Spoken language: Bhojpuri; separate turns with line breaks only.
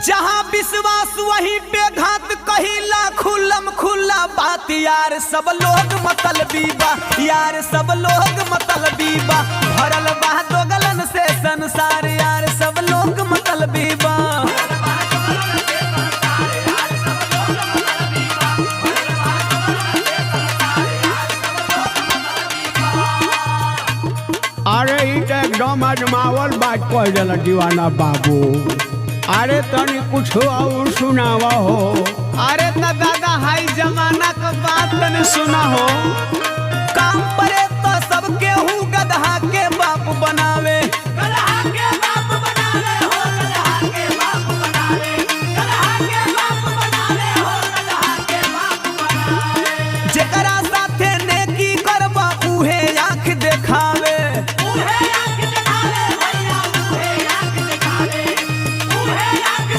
जहाँ विश्वास वहीं पे घात कहिला खुल्लम खुल्ला बात यार सब लोग मतलबी बा यार सब लोग मतलबी बा भरल बा दोगलन से संसार यार सब लोग मतलबी बा।
अरे एकदम अजमावल बात कह दिला दीवाना बाबू। अरे तनी कुछ और सुनावा हो।
अरे त दादा हाई जमाना का बात तने सुना हो। काम परे तो सब केहू गधा के बाप बनावे